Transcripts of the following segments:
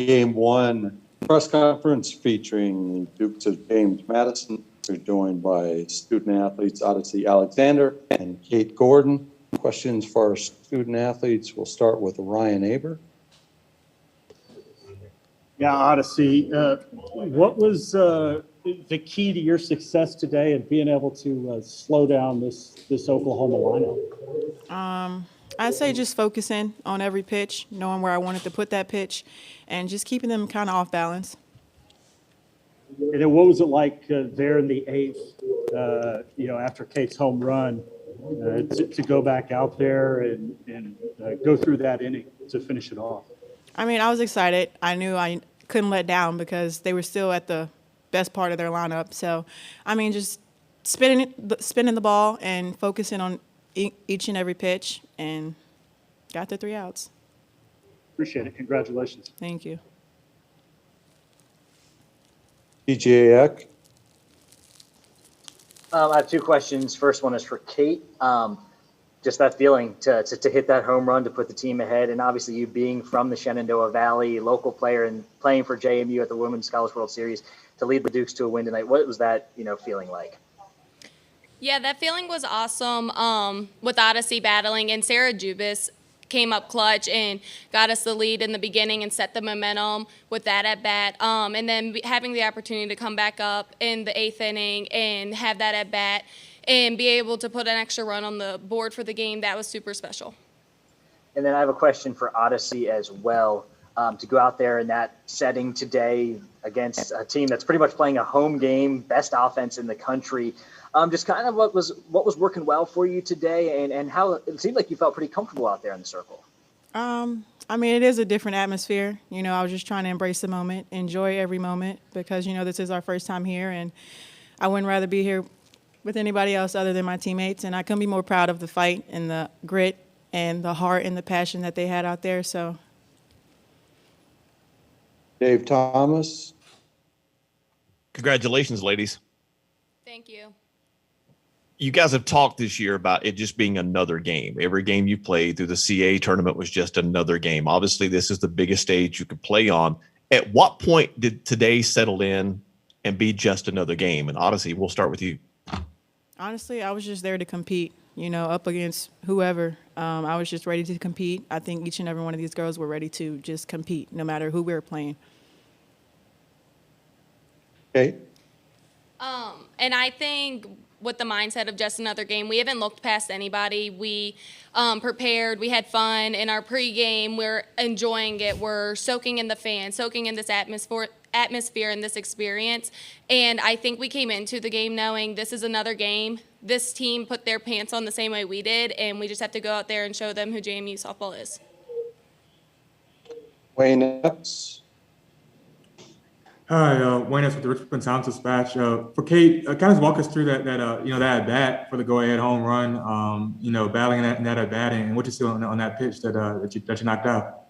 Game 1 press conference featuring the Dukes of James Madison. We're joined by student athletes Odyssey Alexander and Kate Gordon. Questions for our student athletes. We'll start with Ryan Aber. Yeah, Odyssey, what was the key to your success today and being able to slow down this Oklahoma lineup? I'd say just focusing on every pitch, knowing where I wanted to put that pitch, and just keeping them kind of off balance. And then what was it like there in the eighth, after Kate's home run, to go back out there and go through that inning to finish it off? I mean, I was excited. I knew I couldn't let down because they were still at the best part of their lineup. So, I mean, just spinning the ball and focusing on each and every pitch, and got the 3 outs. Appreciate it. Congratulations. Thank you. DJ Eck. I have 2 questions. First one is for Kate. Just that feeling to hit that home run to put the team ahead, and obviously you being from the Shenandoah Valley, local player and playing for JMU at the Women's College World Series, to lead the Dukes to a win tonight. What was that, feeling like? Yeah, that feeling was awesome with Odyssey battling, and Sarah Jubis came up clutch and got us the lead in the beginning and set the momentum with that at bat. And then having the opportunity to come back up in the 8th inning and have that at bat and be able to put an extra run on the board for the game, that was super special. And then I have a question for Odyssey as well. To go out there in that setting today against a team that's pretty much playing a home game, best offense in the country. Just kind of what was working well for you today, and how it seemed like you felt pretty comfortable out there in the circle. I mean, it is a different atmosphere. I was just trying to embrace the moment, enjoy every moment, because, this is our first time here, and I wouldn't rather be here with anybody else other than my teammates, and I couldn't be more proud of the fight and the grit and the heart and the passion that they had out there. So, Dave Thomas. Congratulations, ladies. Thank you. You guys have talked this year about it just being another game. Every game you played through the CAA tournament was just another game. Obviously, this is the biggest stage you could play on. At what point did today settle in and be just another game? And Odyssey, we'll start with you. honestly, I was just there to compete, up against whoever. I was just ready to compete. I think each and every one of these girls were ready to just compete, no matter who we were playing. Okay. And I think with the mindset of just another game, we haven't looked past anybody. We prepared, we had fun in our pregame. We're enjoying it. We're soaking in the fans, soaking in this atmosphere and this experience. And I think we came into the game knowing this is another game. This team put their pants on the same way we did, and we just have to go out there and show them who JMU softball is. Wayne Epps. Hi, Wayne Epps with the Richmond Times Dispatch. For Kate, kind of walk us through that at bat for the go-ahead home run. Battling that at bat, and what you see on that pitch that you knocked out.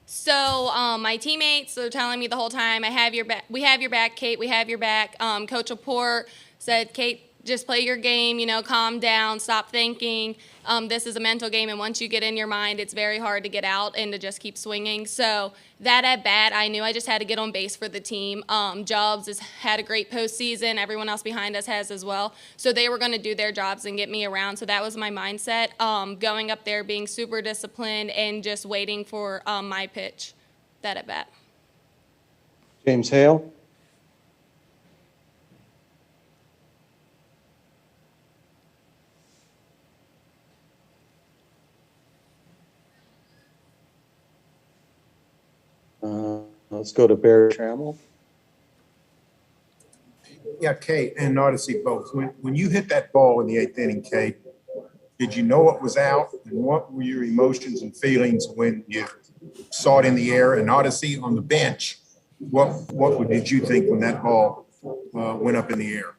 So my teammates are telling me the whole time, "I have your back. We have your back, Kate. We have your back." Coach Laporte said, "Kate, just play your game. Calm down. Stop thinking. This is a mental game, and once you get in your mind, it's very hard to get out and to just keep swinging." So that at bat, I knew I just had to get on base for the team. Jobs has had a great postseason. Everyone else behind us has as well. So they were going to do their jobs and get me around. So that was my mindset. Going up there, being super disciplined, and just waiting for my pitch. That at bat. James Hale. Let's go to Barry Trammell. Yeah, Kate and Odyssey both. When you hit that ball in the 8th inning, Kate, did you know it was out? And what were your emotions and feelings when you saw it in the air? And Odyssey on the bench, what did you think when that ball went up in the air?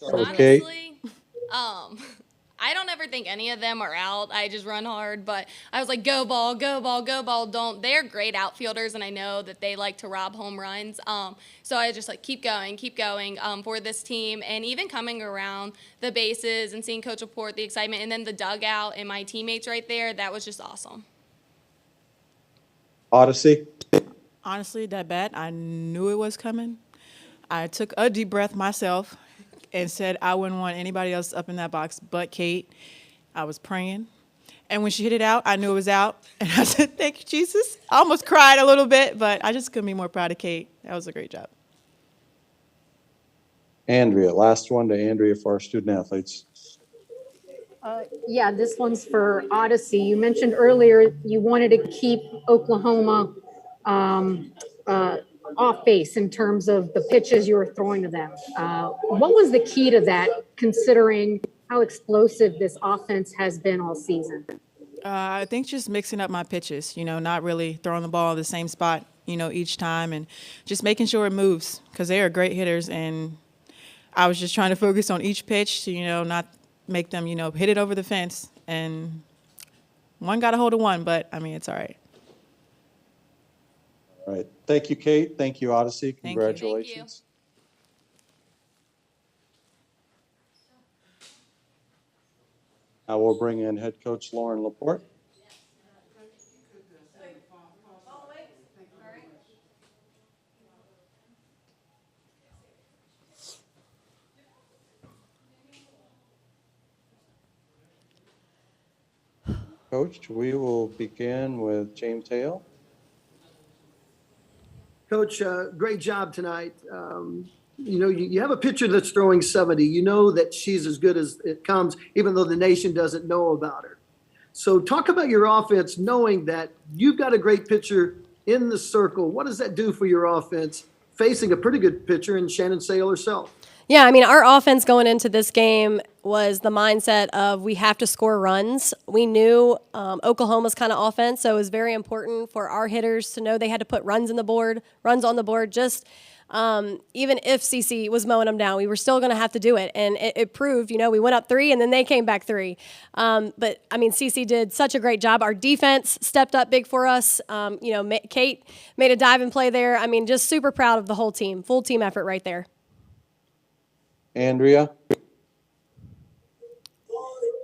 Okay. Honestly, I don't ever think any of them are out. I just run hard, but I was like, go ball, go ball, go ball. Don't. They're great outfielders, and I know that they like to rob home runs. So I just keep going for this team. And even coming around the bases and seeing Coach Laporte, the excitement, and then the dugout and my teammates right there, that was just awesome. Odyssey? Honestly, that bat, I knew it was coming. I took a deep breath myself and said I wouldn't want anybody else up in that box but Kate. I was praying. And when she hit it out, I knew it was out. And I said, thank you, Jesus. I almost cried a little bit, but I just couldn't be more proud of Kate. That was a great job. Andrea, last one to Andrea for our student athletes. Yeah, this one's for Odyssey. You mentioned earlier you wanted to keep Oklahoma off base in terms of the pitches you were throwing to them. What was the key to that, considering how explosive this offense has been all season? I think just mixing up my pitches, not really throwing the ball in the same spot, each time, and just making sure it moves, because they are great hitters, and I was just trying to focus on each pitch to, not make them, hit it over the fence. And one got a hold of one, but, it's all right. All right. Thank you, Kate. Thank you, Odyssey. Thank you. Congratulations. Now we'll bring in head coach Lauren Laporte. Coach, we will begin with James Hale. Coach, great job tonight. You have a pitcher that's throwing 70. You know that she's as good as it comes, even though the nation doesn't know about her. So talk about your offense, knowing that you've got a great pitcher in the circle. What does that do for your offense, facing a pretty good pitcher in Shannon Sale herself? Yeah, our offense going into this game was the mindset of we have to score runs. We knew Oklahoma's kind of offense, so it was very important for our hitters to know they had to put runs on the board, just even if CC was mowing them down, we were still going to have to do it. And it proved, we went up 3 and then they came back 3. But CC did such a great job. Our defense stepped up big for us. Kate made a dive and play there. Just super proud of the whole team. Full team effort right there. Andrea?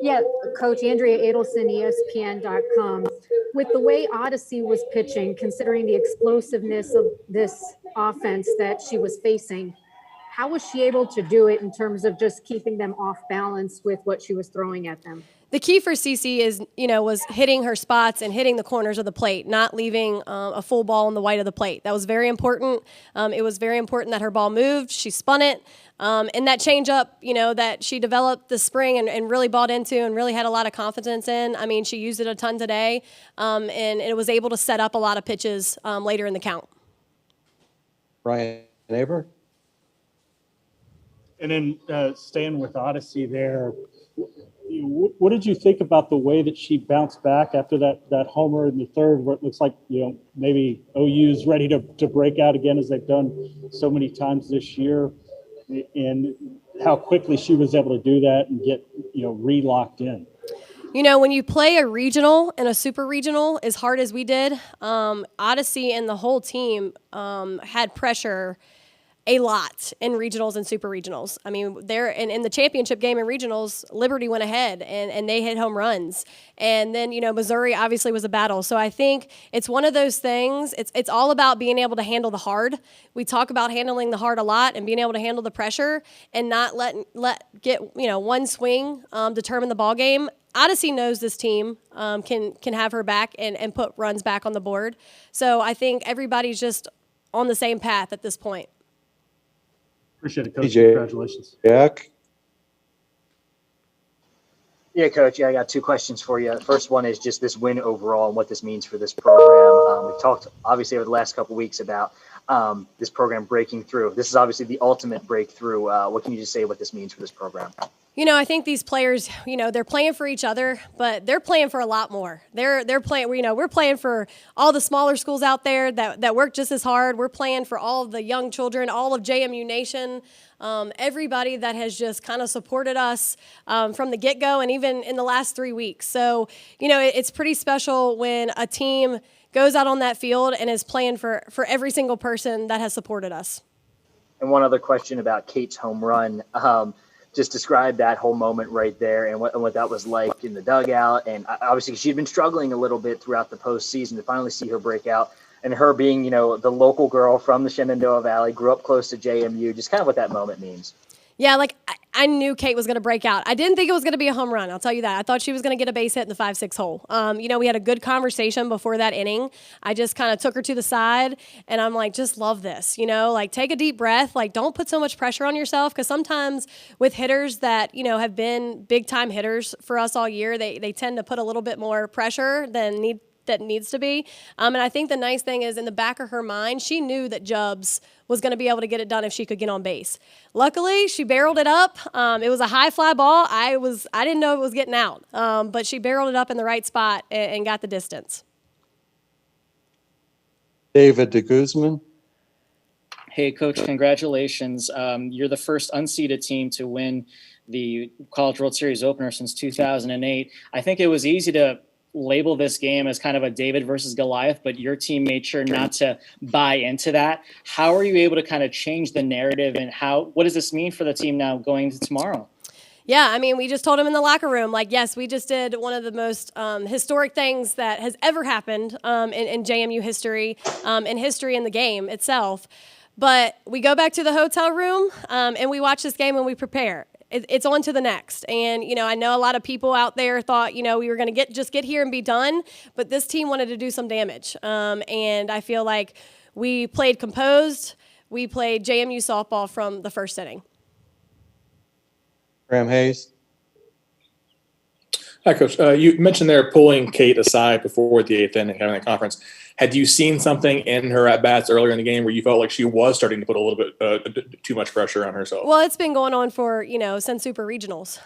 Yeah, Coach, Andrea Adelson, ESPN.com. With the way Odyssey was pitching, considering the explosiveness of this offense that she was facing, how was she able to do it in terms of just keeping them off balance with what she was throwing at them? The key for CC is, was hitting her spots and hitting the corners of the plate, not leaving a full ball on the white of the plate. That was very important. It was very important that her ball moved. She spun it. And that changeup, that she developed this spring and really bought into and really had a lot of confidence in. She used it a ton today, and it was able to set up a lot of pitches later in the count. Ryan Neighbor? And then staying with Odyssey there, what did you think about the way that she bounced back after that homer in the third, where it looks like, maybe OU's ready to break out again, as they've done so many times this year, and how quickly she was able to do that and get, re-locked in? When you play a regional and a super regional as hard as we did, Odyssey and the whole team had pressure a lot in regionals and super regionals. They're in the championship game in regionals, Liberty went ahead and they hit home runs. And then, Missouri obviously was a battle. So I think it's one of those things. It's all about being able to handle the hard. We talk about handling the hard a lot and being able to handle the pressure and not let one swing determine the ball game. Odyssey knows this team can have her back and put runs back on the board. So I think everybody's just on the same path at this point. Appreciate it, Coach. Congratulations. Jack? Yeah, Coach. Yeah, I got 2 questions for you. The first one is just this win overall and what this means for this program. We've talked, obviously, over the last couple of weeks about this program breaking through. This is obviously the ultimate breakthrough. What can you just say what this means for this program? I think these players, they're playing for each other, but they're playing for a lot more. They're playing, we're playing for all the smaller schools out there that work just as hard. We're playing for all of the young children, all of JMU Nation, everybody that has just kind of supported us from the get-go and even in the last 3 weeks. So, it's pretty special when a team goes out on that field and is playing for every single person that has supported us. And one other question about Kate's home run. just describe that whole moment right there and what that was like in the dugout. And obviously she'd been struggling a little bit throughout the postseason, to finally see her break out, and her being, you know, the local girl from the Shenandoah Valley, grew up close to JMU, just kind of what that moment means. Yeah, like I knew Kate was going to break out. I didn't think it was going to be a home run. I'll tell you that. I thought she was going to get a base hit in the 5-6 hole. You know, we had a good conversation before that inning. I just kind of took her to the side, and I'm like, just love this. You know, like take a deep breath. Like don't put so much pressure on yourself, because sometimes with hitters that, you know, have been big time hitters for us all year, they tend to put a little bit more pressure than needs to be. And I think the nice thing is, in the back of her mind, she knew that Jubbs was going to be able to get it done if she could get on base. Luckily, she barreled it up. It was a high fly ball. I didn't know it was getting out, but she barreled it up in the right spot and got the distance. David de Guzman. Hey, Coach, congratulations. You're the first unseeded team to win the College World Series opener since 2008. I think it was easy to label this game as kind of a David versus Goliath, but your team made sure not to buy into that. How are you able to kind of change the narrative, and what does this mean for the team now going into tomorrow? Yeah, I mean, we just told him in the locker room, like, yes, we just did one of the most historic things that has ever happened in JMU history, in history in the game itself. But we go back to the hotel room and we watch this game and we prepare. It's on to the next. And, you know, I know a lot of people out there thought, you know, we were going to just get here and be done, but this team wanted to do some damage. And I feel like we played composed. We played JMU softball from the first inning. Graham Hayes. Hi, Coach. You mentioned there pulling Kate aside before the eighth inning, having a conference. Had you seen something in her at-bats earlier in the game where you felt like she was starting to put a little bit too much pressure on herself? Well, it's been going on for, you know, since Super Regionals.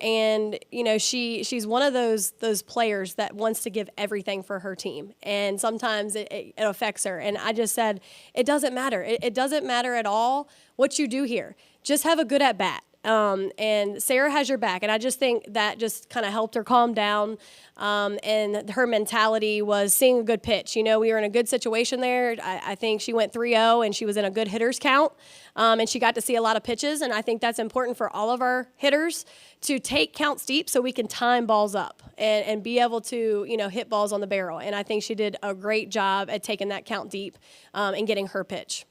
And, you know, she's one of those players that wants to give everything for her team. And sometimes it affects her. And I just said, it doesn't matter. It doesn't matter at all what you do here. Just have a good at-bat. And Sarah has your back. And I just think that just kind of helped her calm down. And her mentality was seeing a good pitch. You know, we were in a good situation there. I think she went 3-0 and she was in a good hitter's count. And she got to see a lot of pitches. And I think that's important for all of our hitters to take counts deep so we can time balls up and be able to, you know, hit balls on the barrel. And I think she did a great job at taking that count deep and getting her pitch.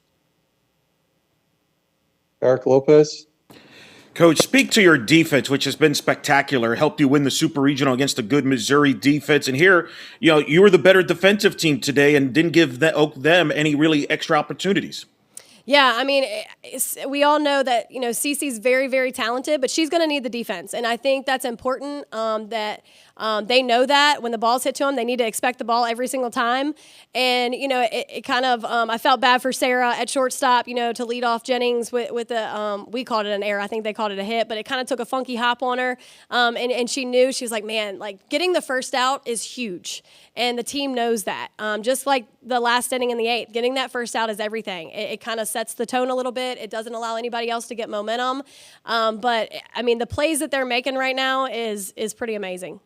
Eric Lopez. Coach, speak to your defense, which has been spectacular. Helped you win the Super Regional against a good Missouri defense. And here, you know, you were the better defensive team today and didn't give them any really extra opportunities. Yeah, I mean, we all know that, you know, Cece's very, very talented, but she's going to need the defense. And I think that's important that they know that when the ball's hit to them, they need to expect the ball every single time. And, you know, it kind of, I felt bad for Sarah at shortstop, you know, to lead off Jennings with the, we called it an error. I think they called it a hit, but it kind of took a funky hop on her. And she knew, she was like, man, like getting the first out is huge. And the team knows that. Just like the last inning in the eighth, getting that first out is everything. It kind of sets the tone a little bit. It doesn't allow anybody else to get momentum. But, I mean, the plays that they're making right now is pretty amazing.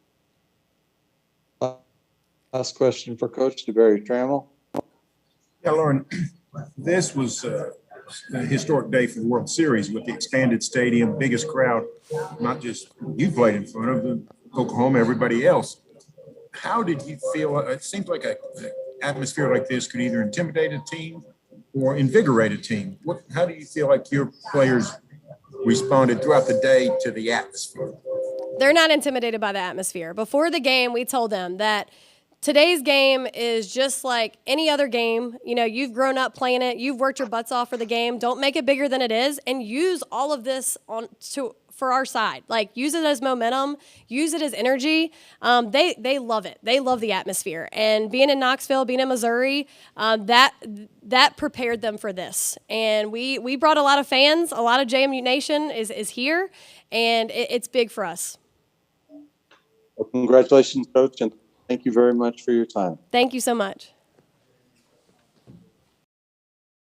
Last question for Coach DeBerry Trammell. Yeah, Lauren, this was a historic day for the World Series with the expanded stadium, biggest crowd, not just you played in front of, but Oklahoma, everybody else. How did you feel? It seems like an atmosphere like this could either intimidate a team or invigorate a team. How do you feel like your players responded throughout the day to the atmosphere? They're not intimidated by the atmosphere. Before the game, we told them that today's game is just like any other game. You know, you've grown up playing it. You've worked your butts off for the game. Don't make it bigger than it is, and use all of this for our side. Like, use it as momentum. Use it as energy. They love it. They love the atmosphere. And being in Knoxville, being in Missouri, that prepared them for this. And we brought a lot of fans. A lot of JMU Nation is here, and it's big for us. Well, congratulations, Coach, and thank you very much for your time. Thank you so much.